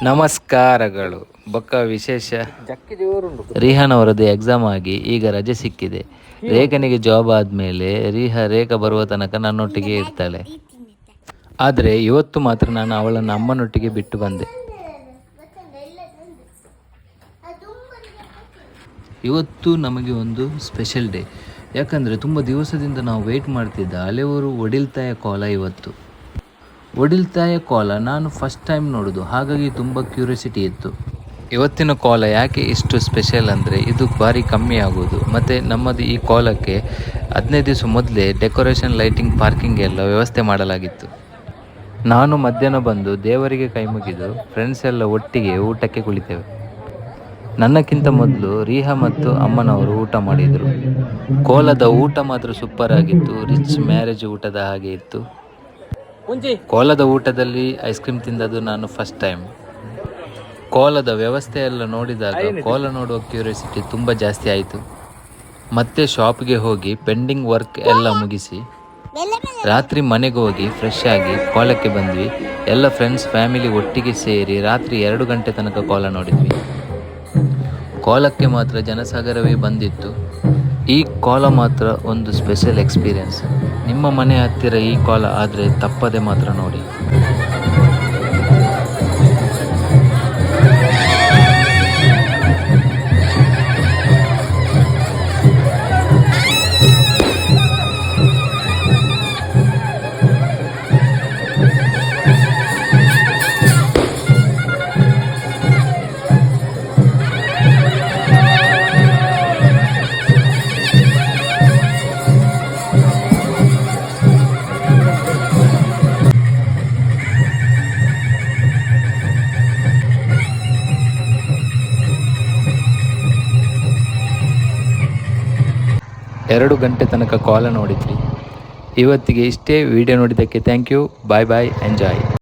ನಮಸ್ಕಾರಗಳು. ಬೊಕ್ಕ ವಿಶೇಷ ರಿಹಾನ್ ಅವರದ್ದು ಎಕ್ಸಾಮ್ ಆಗಿ ಈಗ ರಜೆ ಸಿಕ್ಕಿದೆ. ರೇಖನಿಗೆ ಜಾಬ್ ಆದಮೇಲೆ ರೇಖಾ ಬರುವ ತನಕ ನನ್ನೊಟ್ಟಿಗೆ ಇರ್ತಾಳೆ. ಆದರೆ ಇವತ್ತು ಮಾತ್ರ ನಾನು ಅವಳನ್ನು ಅಮ್ಮನೊಟ್ಟಿಗೆ ಬಿಟ್ಟು ಬಂದೆ. ಇವತ್ತು ನಮಗೆ ಒಂದು ಸ್ಪೆಷಲ್ ಡೇ, ಯಾಕಂದರೆ ತುಂಬ ದಿವಸದಿಂದ ನಾವು ವೆಯ್ಟ್ ಮಾಡ್ತಿದ್ದ ಹಳೆಯವರು ಒಡಿಲ್ತಾಯ ಕೋಲ ಇವತ್ತು. ಒಡಿಲ್ತಾಯ ಕೋಲ ನಾನು ಫಸ್ಟ್ ಟೈಮ್ ನೋಡೋದು, ಹಾಗಾಗಿ ತುಂಬ ಕ್ಯೂರಿಯಾಸಿಟಿ ಇತ್ತು. ಇವತ್ತಿನ ಕೋಲ ಯಾಕೆ ಇಷ್ಟು ಸ್ಪೆಷಲ್ ಅಂದರೆ ಇದು ಭಾರಿ ಕಮ್ಮಿ ಆಗೋದು, ಮತ್ತು ನಮ್ಮದು ಈ ಕೋಲಕ್ಕೆ 15 ದಿವಸ ಮೊದಲೇ ಡೆಕೋರೇಷನ್, ಲೈಟಿಂಗ್, ಪಾರ್ಕಿಂಗ್ ಎಲ್ಲ ವ್ಯವಸ್ಥೆ ಮಾಡಲಾಗಿತ್ತು. ನಾನು ಮಧ್ಯಾಹ್ನ ಬಂದು ದೇವರಿಗೆ ಕೈ ಮುಗಿದು ಫ್ರೆಂಡ್ಸ್ ಎಲ್ಲ ಒಟ್ಟಿಗೆ ಊಟಕ್ಕೆ ಕುಳಿತೇವೆ. ನನ್ನಕ್ಕಿಂತ ಮೊದಲು ರೀಹಾ ಮತ್ತು ಅಮ್ಮನವರು ಊಟ ಮಾಡಿದರು. ಕೋಲದ ಊಟ ಮಾತ್ರ ಸೂಪರ್ ಆಗಿತ್ತು, ರಿಚ್ ಮ್ಯಾರೇಜ್ ಊಟದ ಹಾಗೆ ಇತ್ತು. ಕೋಲದ ಊಟದಲ್ಲಿ ಐಸ್ ಕ್ರೀಮ್ ತಿಂದದ್ದು ನಾನು ಫಸ್ಟ್ ಟೈಮ್. ಕೋಲದ ವ್ಯವಸ್ಥೆ ಎಲ್ಲ ನೋಡಿದಾಗ ಕೋಲ ನೋಡುವ ಕ್ಯೂರಿಯಾಸಿಟಿ ತುಂಬ ಜಾಸ್ತಿ ಆಯಿತು. ಮತ್ತೆ ಶಾಪ್ಗೆ ಹೋಗಿ ಪೆಂಡಿಂಗ್ ವರ್ಕ್ ಎಲ್ಲ ಮುಗಿಸಿ ರಾತ್ರಿ ಮನೆಗೆ ಹೋಗಿ ಫ್ರೆಶ್ ಆಗಿ ಕೋಲಕ್ಕೆ ಬಂದ್ವಿ. ಎಲ್ಲ ಫ್ರೆಂಡ್ಸ್ ಫ್ಯಾಮಿಲಿ ಒಟ್ಟಿಗೆ ಸೇರಿ ರಾತ್ರಿ 2 ಗಂಟೆ ತನಕ ಕೋಲ ನೋಡಿದ್ವಿ. ಕೋಲಕ್ಕೆ ಮಾತ್ರ ಜನಸಾಗರವೇ ಬಂದಿತ್ತು. ಈ ಕೋಲ ಮಾತ್ರ ಒಂದು ಸ್ಪೆಷಲ್ ಎಕ್ಸ್ಪೀರಿಯನ್ಸ್. ನಿಮ್ಮ ಮನೆ ಹತ್ತಿರ ಈ ಕೋಲ ಆದರೆ ತಪ್ಪದೆ ಮಾತ್ರ ನೋಡಿ. ಎರಡು ಗಂಟೆ ತನಕ ಕೋಲ ನೋಡಿದ್ವಿ. ಇವತ್ತಿಗೆ ಇಷ್ಟೇ. ವಿಡಿಯೋ ನೋಡಿದ್ದಕ್ಕೆ thank you. Bye bye. Enjoy.